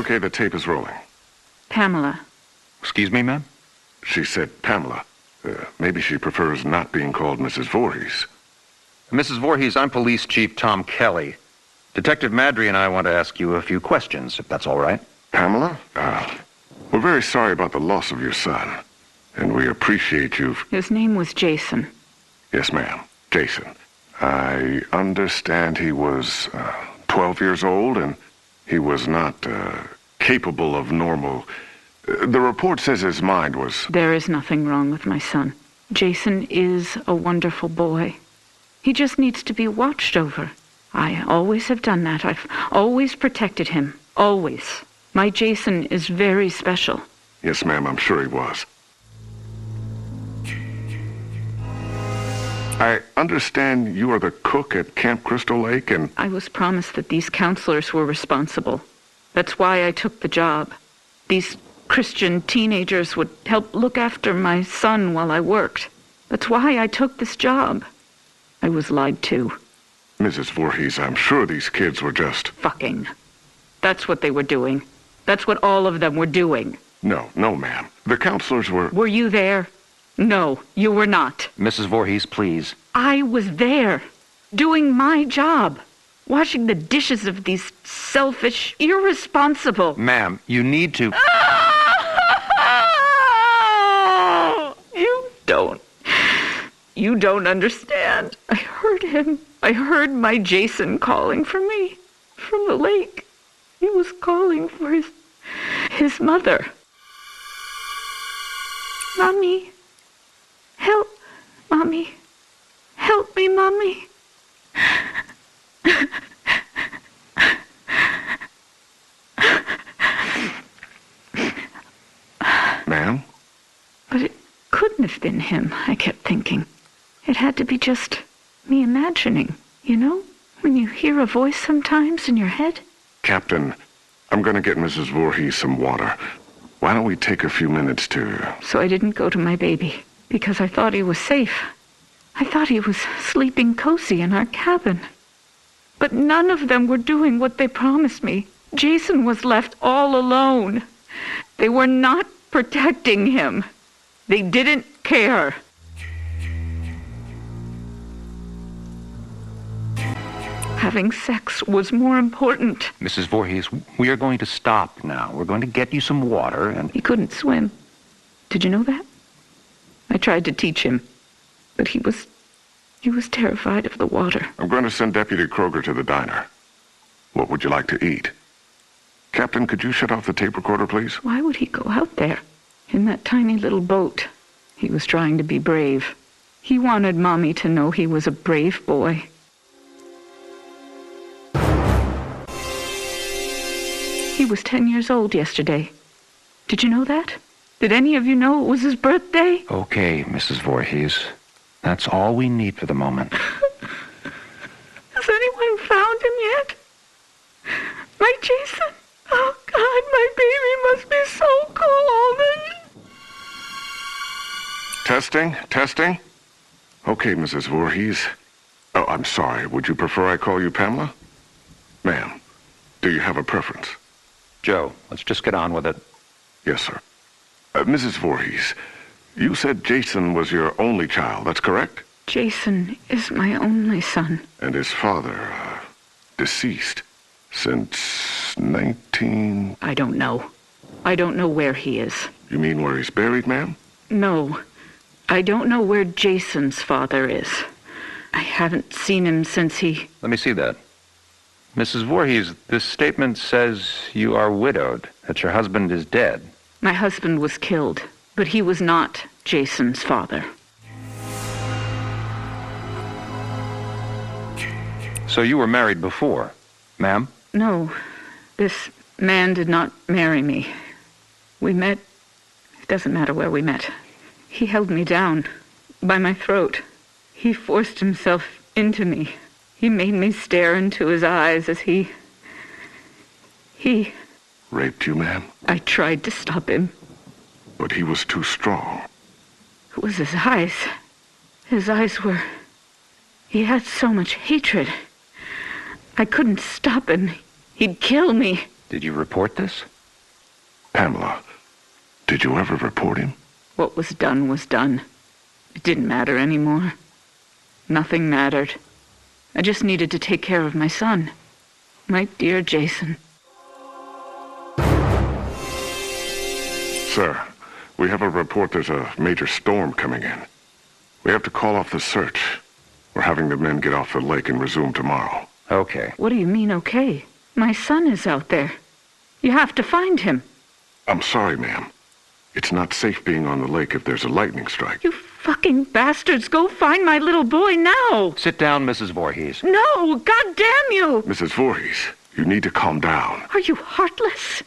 Okay, the tape is rolling. Pamela. Excuse me, ma'am? She said Pamela. Maybe she prefers not being called Mrs. Voorhees. Mrs. Voorhees, I'm Police Chief Tom Kelly. Detective Madry and I want to ask you a few questions, if that's all right. Pamela? We're very sorry about the loss of your son. And we appreciate you. His name was Jason. Yes, ma'am. Jason. I understand he was 12 years old and he was not capable of normal. The report says his mind was... There is nothing wrong with my son. Jason is a wonderful boy. He just needs to be watched over. I always have done that. I've always protected him. Always. My Jason is very special. Yes, ma'am, I'm sure he was. I understand you are the cook at Camp Crystal Lake and... I was promised that these counselors were responsible. That's why I took the job. These Christian teenagers would help look after my son while I worked. That's why I took this job. I was lied to. Mrs. Voorhees, I'm sure these kids were just... Fucking. That's what they were doing. That's what all of them were doing. No, ma'am. The counselors were... Were you there? No, you were not. Mrs. Voorhees, please. I was there, doing my job, washing the dishes of these selfish, irresponsible... Ma'am, you need to... You don't understand. I heard him. I heard my Jason calling for me from the lake. He was calling for his mother. Mommy. Help. Mommy. Help me, Mommy. Ma'am? But it couldn't have been him, I kept thinking. It had to be just me imagining, you know? When you hear a voice sometimes in your head. Captain, I'm going to get Mrs. Voorhees some water. Why don't we take a few minutes to... So I didn't go to my baby, because I thought he was safe. I thought he was sleeping cozy in our cabin. But none of them were doing what they promised me. Jason was left all alone. They were not protecting him. They didn't care. Having sex was more important. Mrs. Voorhees, we are going to stop now. We're going to get you some water and... He couldn't swim. Did you know that? I tried to teach him, but he was terrified of the water. I'm going to send Deputy Kroger to the diner. What would you like to eat? Captain, could you shut off the tape recorder, please? Why would he go out there in that tiny little boat? He was trying to be brave. He wanted Mommy to know he was a brave boy. He was 10 years old yesterday. Did you know that? Did any of you know it was his birthday? Okay, Mrs. Voorhees. That's all we need for the moment. Has anyone found him yet? My Jason? Oh, God, my baby must be so cold. Testing? Okay, Mrs. Voorhees. Oh, I'm sorry. Would you prefer I call you Pamela? Ma'am, do you have a preference? Joe, let's just get on with it. Yes, sir. Mrs. Voorhees, you said Jason was your only child, that's correct? Jason is my only son. And his father, deceased since 19... I don't know. I don't know where he is. You mean where he's buried, ma'am? No. I don't know where Jason's father is. I haven't seen him since he... Let me see that. Mrs. Voorhees, this statement says you are widowed, that your husband is dead. My husband was killed, but he was not Jason's father. So you were married before, ma'am? No, this man did not marry me. We met... It doesn't matter where we met. He held me down by my throat. He forced himself into me. He made me stare into his eyes as he... Raped you, ma'am? I tried to stop him. But he was too strong. It was his eyes. His eyes were... He had so much hatred. I couldn't stop him. He'd kill me. Did you report this? Pamela, did you ever report him? What was done was done. It didn't matter anymore. Nothing mattered. I just needed to take care of my son. My dear Jason. Sir, we have a report there's a major storm coming in. We have to call off the search. We're having the men get off the lake and resume tomorrow. Okay. What do you mean, okay? My son is out there. You have to find him. I'm sorry, ma'am. It's not safe being on the lake if there's a lightning strike. You fucking bastards, go find my little boy now! Sit down, Mrs. Voorhees. No, God damn you! Mrs. Voorhees, you need to calm down. Are you heartless?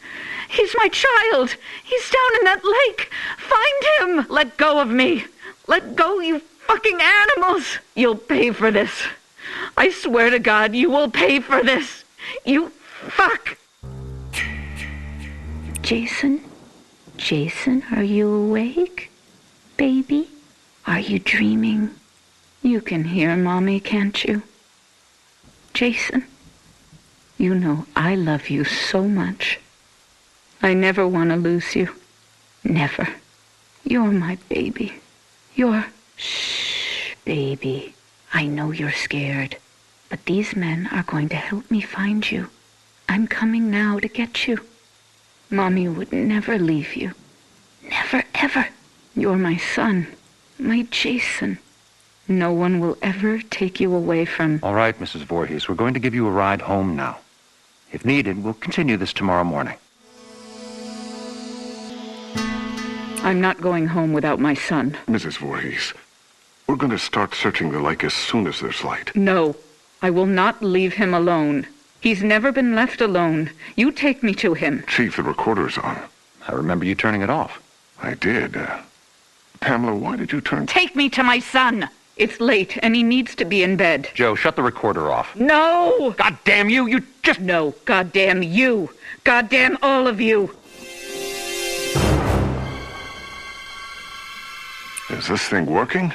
He's my child. He's down in that lake. Find him! Let go of me. Let go, you fucking animals! You'll pay for this. I swear to God, you will pay for this. You fuck! Jason? Jason, are you awake? Baby? Are you dreaming? You can hear Mommy, can't you? Jason, you know I love you so much. I never want to lose you. Never. You're my baby. Shh, baby. I know you're scared, but these men are going to help me find you. I'm coming now to get you. Mommy would never leave you. Never, ever. You're my son, my Jason. No one will ever take you away from... All right, Mrs. Voorhees, we're going to give you a ride home now. If needed, we'll continue this tomorrow morning. I'm not going home without my son. Mrs. Voorhees, we're going to start searching the lake as soon as there's light. No, I will not leave him alone. He's never been left alone. You take me to him. Chief, the recorder's on. I remember you turning it off. I did. Pamela, why did you turn... Take me to my son! It's late, and he needs to be in bed. Joe, shut the recorder off. No! God damn you! You just... No, goddamn you! Goddamn all of you! Is this thing working?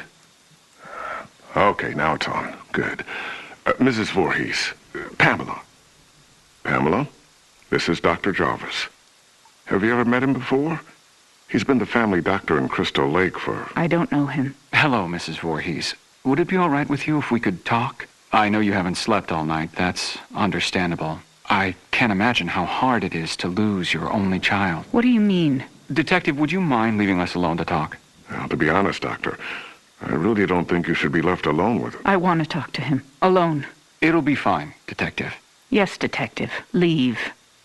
Okay, now it's on. Good. Mrs. Voorhees, Pamela. Pamela, this is Dr. Jarvis. Have you ever met him before? He's been the family doctor in Crystal Lake for... I don't know him. Hello, Mrs. Voorhees. Would it be all right with you if we could talk? I know you haven't slept all night. That's understandable. I can't imagine how hard it is to lose your only child. What do you mean? Detective, would you mind leaving us alone to talk? Well, to be honest, Doctor, I really don't think you should be left alone with him. I want to talk to him. Alone. It'll be fine, Detective. Yes, Detective. Leave.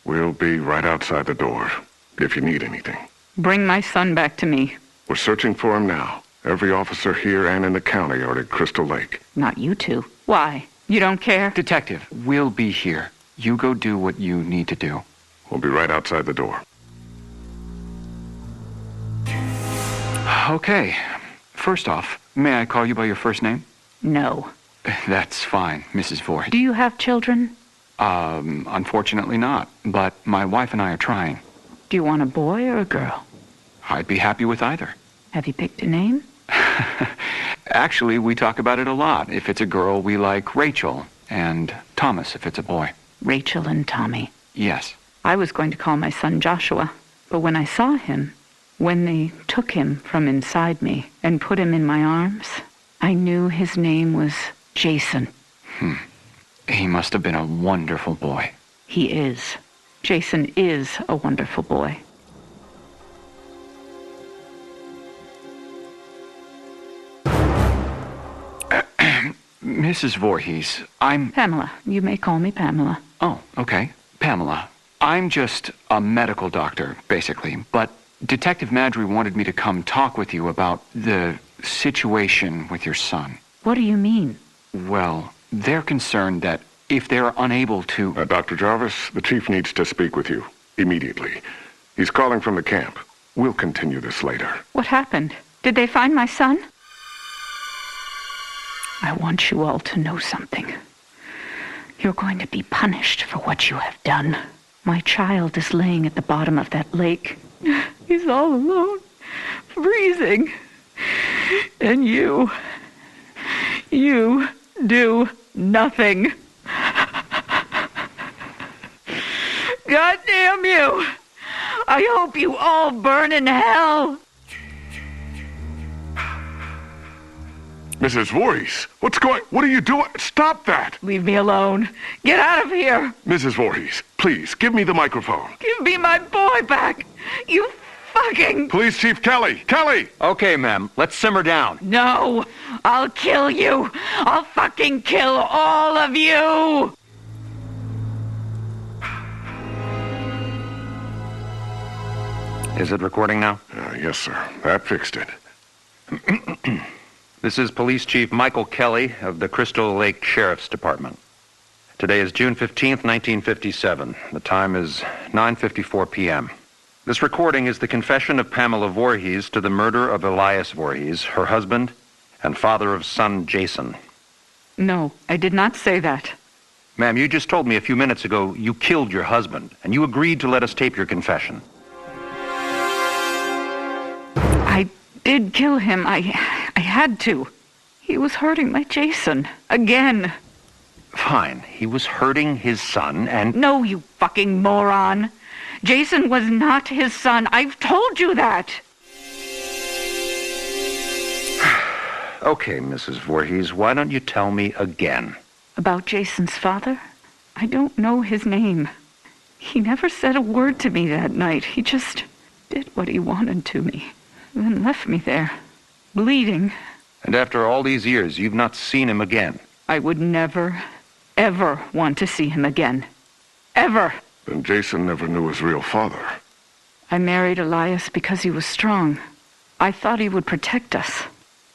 We'll be right outside the door, if you need anything. Bring my son back to me. We're searching for him now. Every officer here and in the county are at Crystal Lake. Not you two. Why? You don't care? Detective, we'll be here. You go do what you need to do. We'll be right outside the door. Okay. First off, may I call you by your first name? No. That's fine, Mrs. Voorhees. Do you have children? Unfortunately not, but my wife and I are trying. Do you want a boy or a girl? I'd be happy with either. Have you picked a name? Actually, we talk about it a lot. If it's a girl, we like Rachel, and Thomas if it's a boy. Rachel and Tommy. Yes. I was going to call my son Joshua, but when I saw him, when they took him from inside me and put him in my arms, I knew his name was Jason. He must have been a wonderful boy. He is. Jason is a wonderful boy. Mrs. Voorhees, I'm... Pamela. You may call me Pamela. Oh, okay. Pamela, I'm just a medical doctor, basically, but Detective Madry wanted me to come talk with you about the situation with your son. What do you mean? Well, they're concerned that if they're unable to... Dr. Jarvis, the chief needs to speak with you immediately. He's calling from the camp. We'll continue this later. What happened? Did they find my son? I want you all to know something. You're going to be punished for what you have done. My child is laying at the bottom of that lake. He's all alone, freezing. And you do nothing. God damn you! I hope you all burn in hell. Mrs. Voorhees, what are you doing? Stop that! Leave me alone. Get out of here. Mrs. Voorhees, please, give me the microphone. Give me my boy back. You fucking... Police Chief Kelly! Kelly! Okay, ma'am. Let's simmer down. No, I'll kill you. I'll fucking kill all of you. Is it recording now? Yes, sir. That fixed it. This is Police Chief Michael Kelly of the Crystal Lake Sheriff's Department. Today is June 15th, 1957. The time is 9:54 p.m. This recording is the confession of Pamela Voorhees to the murder of Elias Voorhees, her husband, and father of son Jason. No, I did not say that. Ma'am, you just told me a few minutes ago you killed your husband, and you agreed to let us tape your confession. I did kill him. I had to. He was hurting my Jason. Again. Fine. He was hurting his son, and... No, you fucking moron. Jason was not his son. I've told you that. Okay, Mrs. Voorhees, why don't you tell me again? About Jason's father? I don't know his name. He never said a word to me that night. He just did what he wanted to me, then left me there, bleeding. And after all these years, you've not seen him again? I would never, ever want to see him again. Ever. Then Jason never knew his real father. I married Elias because he was strong. I thought he would protect us.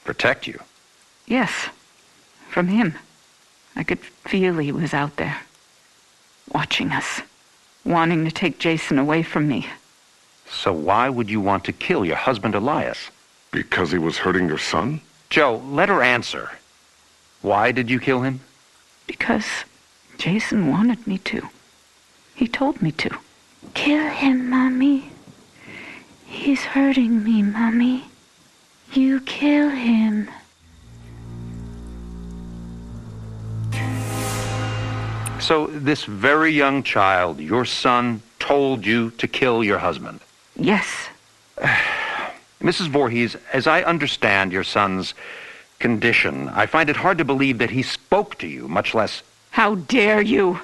Protect you? Yes, from him. I could feel he was out there, watching us, wanting to take Jason away from me. So why would you want to kill your husband Elias? Because he was hurting your son? Joe, let her answer. Why did you kill him? Because Jason wanted me to. He told me to. Kill him, Mommy. He's hurting me, Mommy. You kill him. So this very young child, your son, told you to kill your husband? Yes. Mrs. Voorhees, as I understand your son's condition, I find it hard to believe that he spoke to you, much less... How dare you?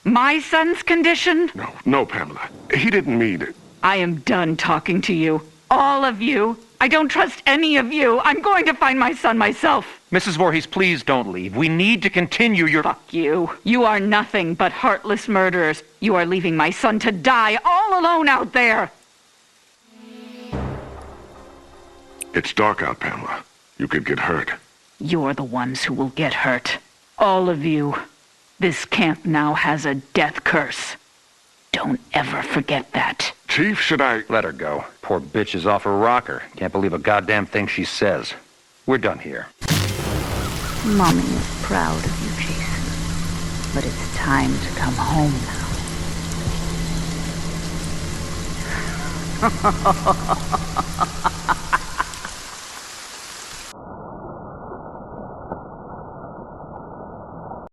My son's condition? No, Pamela. He didn't mean it. I am done talking to you. All of you. I don't trust any of you. I'm going to find my son myself. Mrs. Voorhees, please don't leave. We need to continue your... Fuck you. You are nothing but heartless murderers. You are leaving my son to die all alone out there. It's dark out, Pamela. You could get hurt. You're the ones who will get hurt. All of you. This camp now has a death curse. Don't ever forget that. Chief, should I... Let her go. Poor bitch is off her rocker. Can't believe a goddamn thing she says. We're done here. Mommy is proud of you, Jason. But it's time to come home now.